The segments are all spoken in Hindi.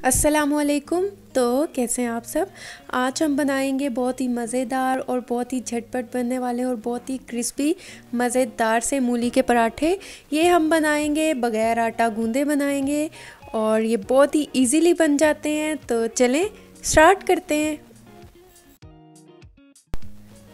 अस्सलामुअलैकुम। तो कैसे हैं आप सब। आज हम बनाएंगे बहुत ही मज़ेदार और बहुत ही झटपट बनने वाले और बहुत ही क्रिस्पी मज़ेदार से मूली के पराठे। ये हम बनाएंगे बग़ैर आटा गूंदे बनाएंगे और ये बहुत ही इजीली बन जाते हैं। तो चलें स्टार्ट करते हैं।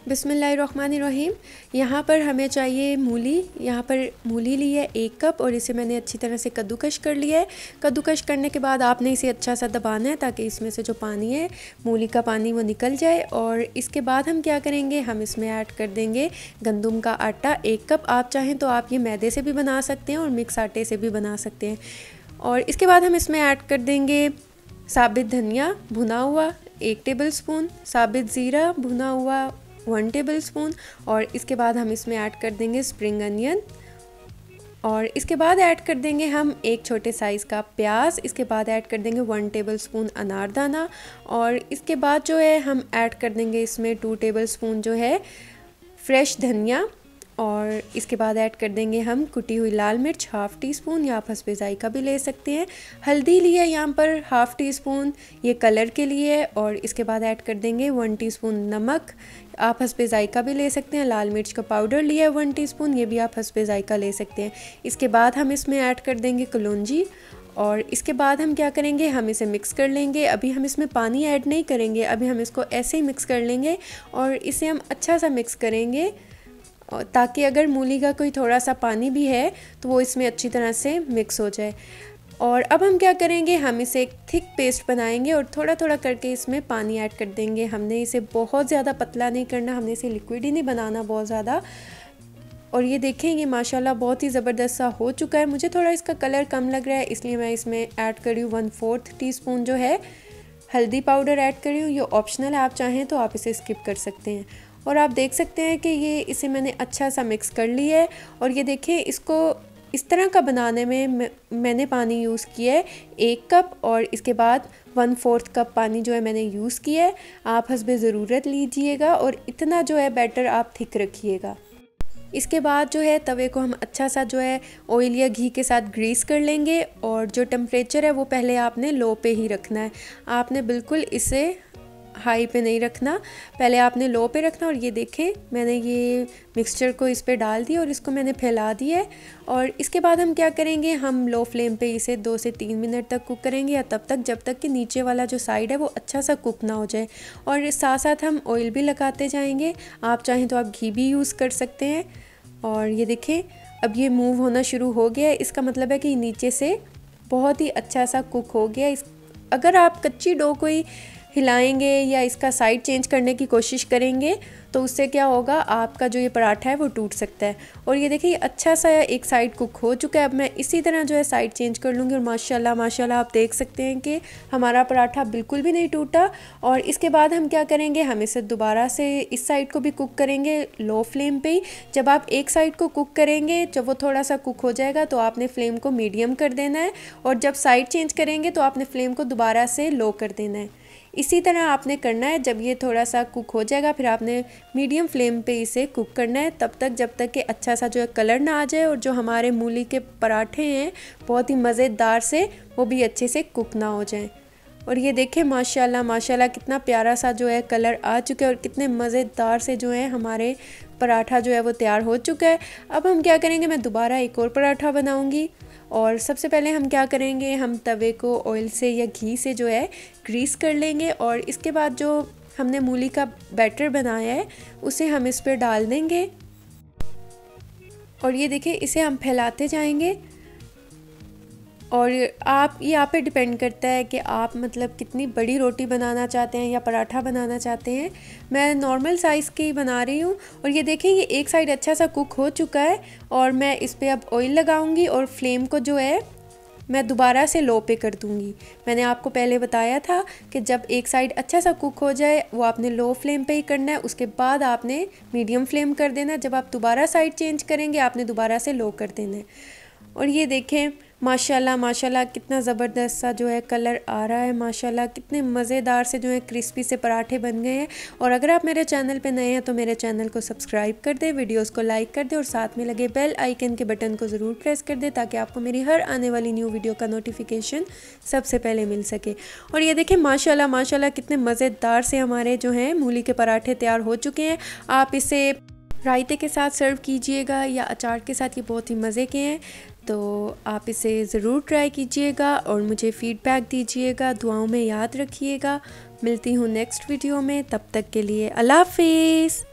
बिस्मिल्लाहिर्रहमानिर्रहीम। यहाँ पर हमें चाहिए मूली। यहाँ पर मूली ली है 1 कप और इसे मैंने अच्छी तरह से कद्दूकश कर लिया है। कद्दूकश करने के बाद आपने इसे अच्छा सा दबाना है ताकि इसमें से जो पानी है मूली का पानी वो निकल जाए। और इसके बाद हम क्या करेंगे, हम इसमें ऐड कर देंगे गंदम का आटा 1 कप। आप चाहें तो आप ये मैदे से भी बना सकते हैं और मिक्स आटे से भी बना सकते हैं। और इसके बाद हम इसमें ऐड कर देंगे साबित धनिया भुना हुआ 1 टेबल स्पून, साबित ज़ीरा भुना हुआ 1 टेबल स्पून। और इसके बाद हम इसमें ऐड कर देंगे स्प्रिंग अनियन और इसके बाद ऐड कर देंगे हम 1 छोटे साइज़ का प्याज। इसके बाद ऐड कर देंगे 1 टेबल स्पून अनारदाना और इसके बाद जो है हम ऐड कर देंगे इसमें 2 टेबल स्पून जो है फ्रेश धनिया। और इसके बाद ऐड कर देंगे हम कुटी हुई लाल मिर्च 1/2 टी स्पून या आप हस्बे जायका भी ले सकते हैं। हल्दी लिया यहाँ पर 1/2 टी स्पून, ये कलर के लिए। और इसके बाद ऐड कर देंगे 1 टीस्पून नमक, आप हस्बे जायका भी ले सकते हैं। लाल मिर्च का पाउडर लिया है 1 टीस्पून, ये भी आप हस्बे जायका ले सकते हैं। इसके बाद हम इसमें ऐड कर देंगे कलौंजी और इसके बाद हम क्या करेंगे, हम इसे मिक्स कर लेंगे। अभी हम इसमें पानी ऐड नहीं करेंगे, अभी हम इसको ऐसे ही मिक्स कर लेंगे और इसे हम अच्छा सा मिक्स करेंगे ताकि अगर मूली का कोई थोड़ा सा पानी भी है तो वो इसमें अच्छी तरह से मिक्स हो जाए। और अब हम क्या करेंगे, हम इसे एक थिक पेस्ट बनाएंगे और थोड़ा थोड़ा करके इसमें पानी ऐड कर देंगे। हमने इसे बहुत ज़्यादा पतला नहीं करना, हमने इसे लिक्विड ही नहीं बनाना बहुत ज़्यादा। और ये देखें, ये माशाल्लाह बहुत ही ज़बरदस्त सा हो चुका है। मुझे थोड़ा इसका कलर कम लग रहा है इसलिए मैं इसमें ऐड करी हूँ 1/4 टीस्पून जो है हल्दी पाउडर ऐड करी हूँ। ये ऑप्शनल है, आप चाहें तो आप इसे स्किप कर सकते हैं। और आप देख सकते हैं कि ये इसे मैंने अच्छा सा मिक्स कर लिया है। और ये देखें, इसको इस तरह का बनाने में मैंने पानी यूज़ किया है 1 कप और इसके बाद 1/4 कप पानी जो है मैंने यूज़ किया है। आप हस्बे ज़रूरत लीजिएगा और इतना जो है बैटर आप थिक रखिएगा। इसके बाद जो है तवे को हम अच्छा सा जो है ऑयल या घी के साथ ग्रीस कर लेंगे और जो टेम्परेचर है वो पहले आपने लो पे ही रखना है। आपने बिल्कुल इसे हाई पे नहीं रखना, पहले आपने लो पे रखना। और ये देखें, मैंने ये मिक्सचर को इस पे डाल दिया और इसको मैंने फैला दिया है। और इसके बाद हम क्या करेंगे, हम लो फ्लेम पे इसे 2 से 3 मिनट तक कुक करेंगे या तब तक जब तक कि नीचे वाला जो साइड है वो अच्छा सा कुक ना हो जाए। और साथ साथ हम ऑयल भी लगाते जाएंगे, आप चाहें तो आप घी भी यूज़ कर सकते हैं। और ये देखें, अब ये मूव होना शुरू हो गया है, इसका मतलब है कि नीचे से बहुत ही अच्छा सा कुक हो गया। अगर आप कच्ची डो को ही हिलाएंगे या इसका साइड चेंज करने की कोशिश करेंगे तो उससे क्या होगा, आपका जो ये पराठा है वो टूट सकता है। और ये देखिए अच्छा सा एक साइड कुक हो चुका है। अब मैं इसी तरह जो है साइड चेंज कर लूँगी और माशाल्लाह माशाल्लाह आप देख सकते हैं कि हमारा पराठा बिल्कुल भी नहीं टूटा। और इसके बाद हम क्या करेंगे, हम इसे दोबारा से इस साइड को भी कुक करेंगे लो फ्लेम पे ही। जब आप एक साइड को कुक करेंगे, जब वो थोड़ा सा कुक हो जाएगा तो आपने फ्लेम को मीडियम कर देना है और जब साइड चेंज करेंगे तो आपने फ्लेम को दोबारा से लो कर देना है। इसी तरह आपने करना है। जब ये थोड़ा सा कुक हो जाएगा फिर आपने मीडियम फ्लेम पे इसे कुक करना है तब तक जब तक कि अच्छा सा जो है कलर ना आ जाए और जो हमारे मूली के पराठे हैं बहुत ही मज़ेदार से वो भी अच्छे से कुक ना हो जाएं। और ये देखें माशाल्लाह माशाल्लाह कितना प्यारा सा जो है कलर आ चुका है और कितने मज़ेदार से जो है हमारे पराठा जो है वो तैयार हो चुका है। अब हम क्या करेंगे, मैं दोबारा एक और पराठा बनाऊँगी। और सबसे पहले हम क्या करेंगे, हम तवे को ऑयल से या घी से जो है ग्रीस कर लेंगे और इसके बाद जो हमने मूली का बैटर बनाया है उसे हम इस पर डाल देंगे। और ये देखिए, इसे हम फैलाते जाएंगे। और आप ये आप पे डिपेंड करता है कि आप मतलब कितनी बड़ी रोटी बनाना चाहते हैं या पराठा बनाना चाहते हैं। मैं नॉर्मल साइज़ की बना रही हूँ। और ये देखें, ये एक साइड अच्छा सा कुक हो चुका है और मैं इस पर अब ऑयल लगाऊंगी और फ्लेम को जो है मैं दोबारा से लो पे कर दूंगी। मैंने आपको पहले बताया था कि जब एक साइड अच्छा सा कुक हो जाए वो आपने लो फ्लेम पे ही करना है, उसके बाद आपने मीडियम फ्लेम कर देना है। जब आप दोबारा साइड चेंज करेंगे आपने दोबारा से लो कर देना है। और ये देखें माशाल्लाह माशाल्लाह कितना ज़बरदस्त सा जो है कलर आ रहा है। माशाल्लाह कितने मज़ेदार से जो है क्रिस्पी से पराठे बन गए हैं। और अगर आप मेरे चैनल पे नए हैं तो मेरे चैनल को सब्सक्राइब कर दें, वीडियोस को लाइक कर दें और साथ में लगे बेल आइकन के बटन को ज़रूर प्रेस कर दें ताकि आपको मेरी हर आने वाली न्यू वीडियो का नोटिफिकेशन सबसे पहले मिल सके। और ये देखें माशाल्लाह माशाल्लाह कितने मज़ेदार से हमारे जो हैं मूली के पराठे तैयार हो चुके हैं। आप इसे रायते के साथ सर्व कीजिएगा या अचार के साथ, ये बहुत ही मज़े के हैं। तो आप इसे ज़रूर ट्राई कीजिएगा और मुझे फ़ीडबैक दीजिएगा, दुआओं में याद रखिएगा। मिलती हूँ नेक्स्ट वीडियो में, तब तक के लिए अल्लाह हाफ़िज़।